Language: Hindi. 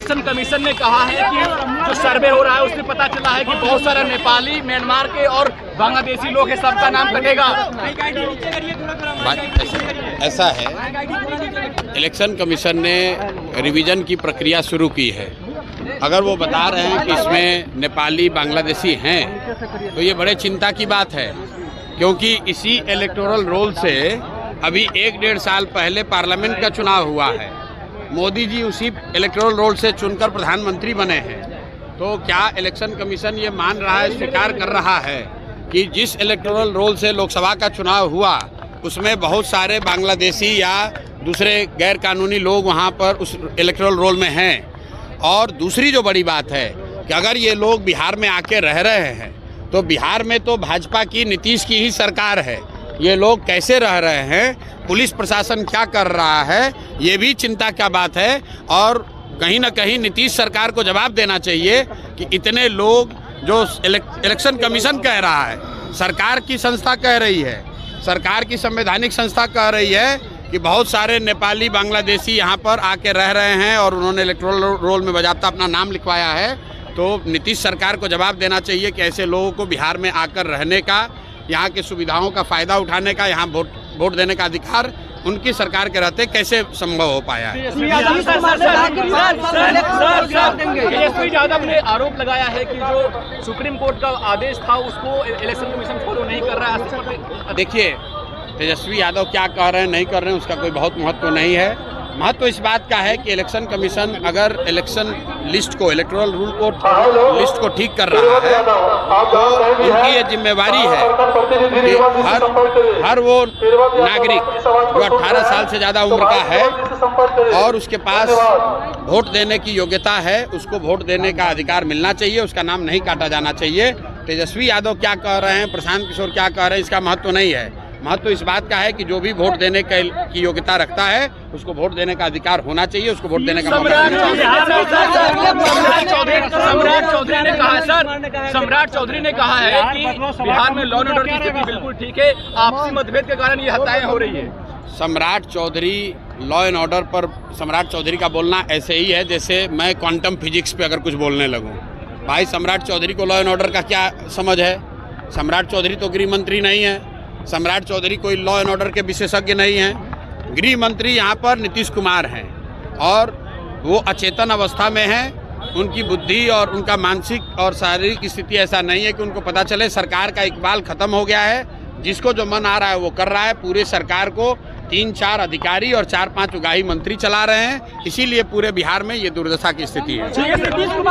इलेक्शन कमीशन ने कहा है कि जो सर्वे हो रहा है उसमें पता चला है कि बहुत सारे नेपाली, म्यांमार के और बांग्लादेशी लोग हैं, सबका नाम कटेगा। ऐसा है, इलेक्शन कमीशन ने रिवीजन की प्रक्रिया शुरू की है। अगर वो बता रहे हैं कि इसमें नेपाली, बांग्लादेशी हैं तो ये बड़े चिंता की बात है, क्योंकि इसी इलेक्टोरल रोल से अभी 1-1.5 साल पहले पार्लियामेंट का चुनाव हुआ है। मोदी जी उसी इलेक्टोरल रोल से चुनकर प्रधानमंत्री बने हैं। तो क्या इलेक्शन कमीशन ये मान रहा है, स्वीकार कर रहा है कि जिस इलेक्टोरल रोल से लोकसभा का चुनाव हुआ उसमें बहुत सारे बांग्लादेशी या दूसरे गैर कानूनी लोग वहाँ पर उस इलेक्टोरल रोल में हैं? और दूसरी जो बड़ी बात है कि अगर ये लोग बिहार में आके रह रहे हैं तो बिहार में तो भाजपा की, नीतीश की ही सरकार है। ये लोग कैसे रह रहे हैं, पुलिस प्रशासन क्या कर रहा है, ये भी चिंता का बात है। और कहीं ना कहीं नीतीश सरकार को जवाब देना चाहिए कि इतने लोग, जो इलेक्शन कमीशन कह रहा है, सरकार की संस्था कह रही है, सरकार की संवैधानिक संस्था कह रही है कि बहुत सारे नेपाली, बांग्लादेशी यहाँ पर आके रह रहे हैं और उन्होंने इलेक्टोरल रोल में बाकायदा अपना नाम लिखवाया है। तो नीतीश सरकार को जवाब देना चाहिए कि ऐसे लोगों को बिहार में आकर रहने का, यहाँ की सुविधाओं का फ़ायदा उठाने का, यहाँ वोट देने का अधिकार उनकी सरकार के रहते कैसे संभव हो पाया है। तेजस्वी यादव ने आरोप लगाया है कि जो सुप्रीम कोर्ट का आदेश था उसको इलेक्शन कमीशन फॉलो नहीं कर रहा है। देखिए, तेजस्वी यादव क्या कह रहे हैं, नहीं कर रहे हैं, उसका कोई बहुत महत्व नहीं है। महत्व इस बात का है कि इलेक्शन कमीशन अगर इलेक्शन लिस्ट को, इलेक्टोरल रूल को, लिस्ट को ठीक कर रहा है तो इनकी ये जिम्मेवारी है कि हर वो नागरिक जो 18 साल से ज़्यादा उम्र का है और उसके पास वोट देने की योग्यता है, उसको वोट देने का अधिकार मिलना चाहिए, उसका नाम नहीं काटा जाना चाहिए। तेजस्वी यादव क्या कह रहे हैं, प्रशांत किशोर क्या कह रहे हैं, इसका महत्व नहीं है। महत्व इस बात का है कि जो भी वोट देने की योग्यता रखता है उसको वोट देने का अधिकार होना चाहिए, उसको वोट देने का मौका मिलना चाहिए। सम्राट चौधरी ने कहा है कि बिहार में लॉ एंड ऑर्डर की स्थिति बिल्कुल ठीक है, आपसी मतभेद के कारण ये हत्याएं हो रही है। सम्राट चौधरी, लॉ एंड ऑर्डर पर सम्राट चौधरी का बोलना ऐसे ही है जैसे मैं क्वांटम फिजिक्स पे अगर कुछ बोलने लगूं। भाई, सम्राट चौधरी को लॉ एंड ऑर्डर का क्या समझ है? सम्राट चौधरी तो गृह मंत्री नहीं है, सम्राट चौधरी कोई लॉ एंड ऑर्डर के विशेषज्ञ नहीं हैं। गृह मंत्री यहाँ पर नीतीश कुमार हैं और वो अचेतन अवस्था में हैं। उनकी बुद्धि और उनका मानसिक और शारीरिक स्थिति ऐसा नहीं है कि उनको पता चले सरकार का इकबाल खत्म हो गया है। जिसको जो मन आ रहा है वो कर रहा है। पूरे सरकार को 3-4 अधिकारी और 4-5 उगाही मंत्री चला रहे हैं, इसीलिए पूरे बिहार में ये दुर्दशा की स्थिति है।